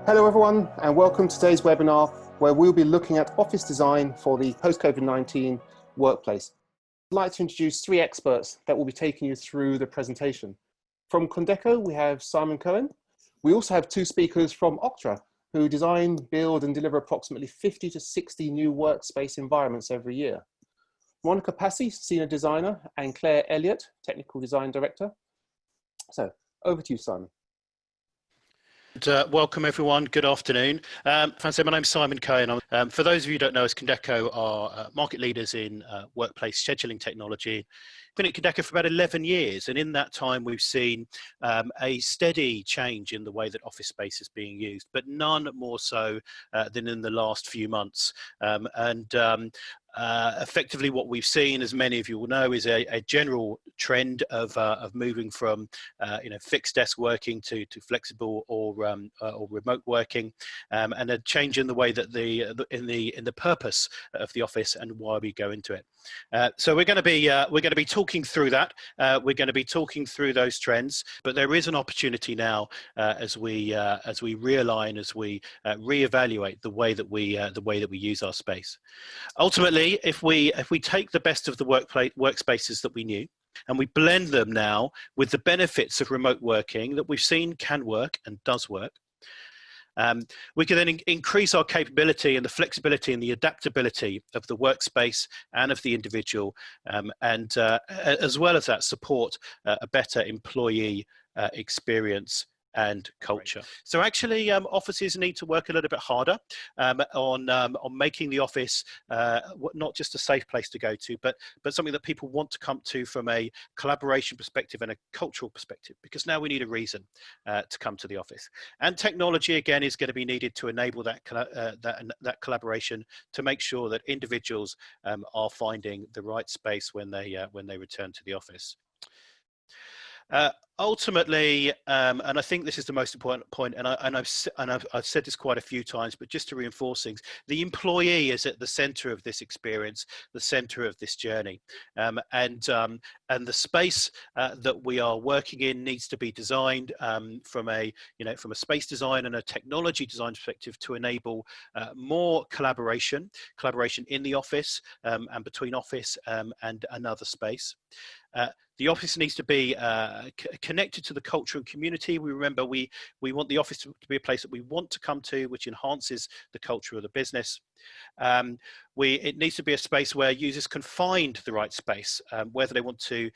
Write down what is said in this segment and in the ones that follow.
Hello everyone, and welcome to today's webinar where we'll be looking at office design for the post-COVID-19 workplace. I'd like to introduce three experts that will be taking you through the presentation. From Condeco, we have Simon Cohen. We also have two speakers from Oktra, who design, build and deliver approximately 50 to 60 new workspace environments every year. Monica Passy, Senior Designer, and Claire Elliott, Technical Design Director. So, over to you, Simon. Welcome everyone, good afternoon. My name's Simon Cohen. For those of you who don't know us, Condeco are market leaders in workplace scheduling technology. Been at Condeco for about 11 years, and in that time we've seen a steady change in the way that office space is being used, but none more so than in the last few months. Effectively what we've seen, as many of you will know, is a general trend of moving from fixed desk working to flexible or remote working, and a change in the way that the purpose of the office and why we go into it. So we're going to be talking through that. We're going to be talking through those trends, but there is an opportunity now as we realign, as we reevaluate the way that we use our space. Ultimately, if we take the best of the workspaces that we knew and we blend them now with the benefits of remote working that we've seen can work and does work, we can then increase our capability and the flexibility and the adaptability of the workspace and of the individual, and as well as that, support a better employee experience and culture. Right. So actually offices need to work a little bit harder on making the office not just a safe place to go to, but something that people want to come to from a collaboration perspective and a cultural perspective, because now we need a reason to come to the office. And technology again is going to be needed to enable that collaboration, to make sure that individuals are finding the right space when they return to the office. Ultimately, and I think this is the most important point, and I've said this quite a few times, but just to reinforce things, the employee is at the centre of this experience, the centre of this journey, and the space that we are working in needs to be designed from a space design and a technology design perspective to enable more collaboration in the office and between office and another space. The office needs to be connected to the culture and community. We want the office to be a place that we want to come to, which enhances the culture of the business. It needs to be a space where users can find the right space, whether they want to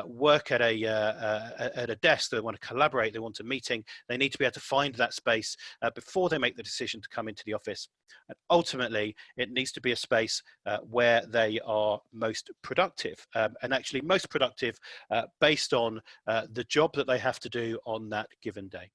work at a desk, they want to collaborate, they want a meeting, they need to be able to find that space before they make the decision to come into the office. And ultimately, it needs to be a space where they are most productive, and actually most productive based on the job that they have to do on that given day.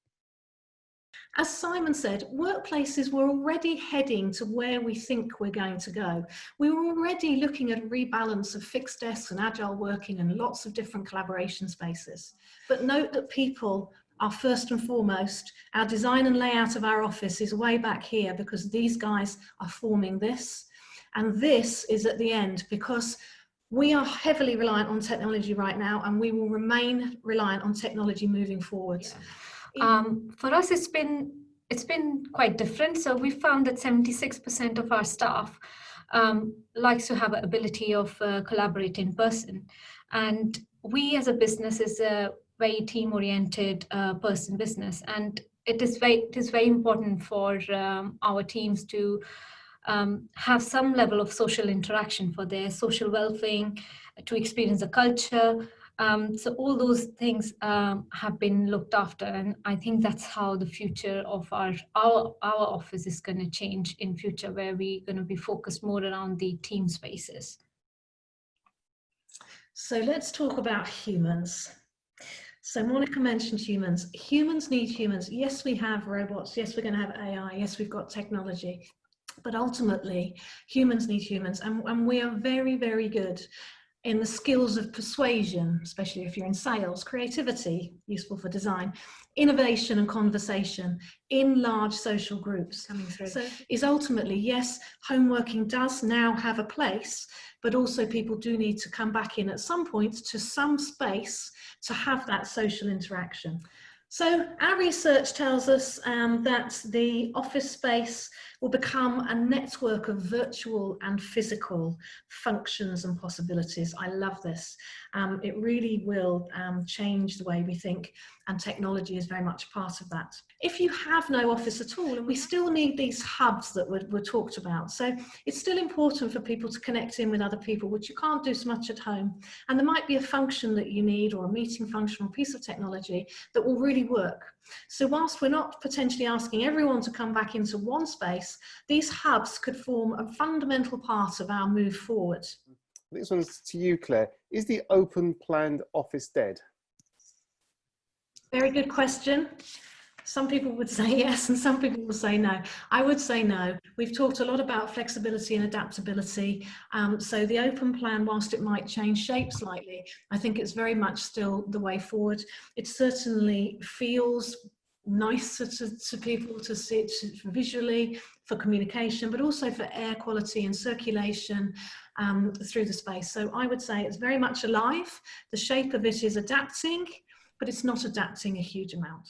As Simon said, workplaces were already heading to where we think we're going to go. We were already looking at a rebalance of fixed desks and agile working and lots of different collaboration spaces. But note that people are first and foremost. Our design and layout of our office is way back here because these guys are forming this. And this is at the end because we are heavily reliant on technology right now, and we will remain reliant on technology moving forward. Yeah. For us, it's been quite different. So we found that 76% of our staff likes to have an ability of collaborate in person, and we as a business is a very team-oriented person business, and it is very important for our teams to have some level of social interaction for their social well-being, to experience the culture. So all those things have been looked after, and I think that's how the future of our office is going to change in future, where we're going to be focused more around the team spaces. So let's talk about humans. So Monica mentioned humans. Humans need humans. Yes, we have robots. Yes, we're going to have AI. Yes, we've got technology. But ultimately, humans need humans. And we are very, very good in the skills of persuasion, especially if you're in sales, creativity, useful for design, innovation and conversation in large social groups coming through. So is ultimately, yes, home working does now have a place, but also people do need to come back in at some point to some space to have that social interaction. So our research tells us that the office space will become a network of virtual and physical functions and possibilities. I love this. It really will change the way we think, and technology is very much part of that. If you have no office at all, and we still need these hubs that were talked about, so it's still important for people to connect in with other people, which you can't do so much at home. And there might be a function that you need, or a meeting function or piece of technology that will really work. So whilst we're not potentially asking everyone to come back into one space, these hubs could form a fundamental part of our move forward. This one's to you, Claire. Is the open planned office dead? Very good question. Some people would say yes, and some people will say no. I would say no. We've talked a lot about flexibility and adaptability. So the open plan, whilst it might change shape slightly, I think it's very much still the way forward. It certainly feels nicer to people to see it visually, for communication, but also for air quality and circulation through the space. So I would say it's very much alive. The shape of it is adapting, but it's not adapting a huge amount.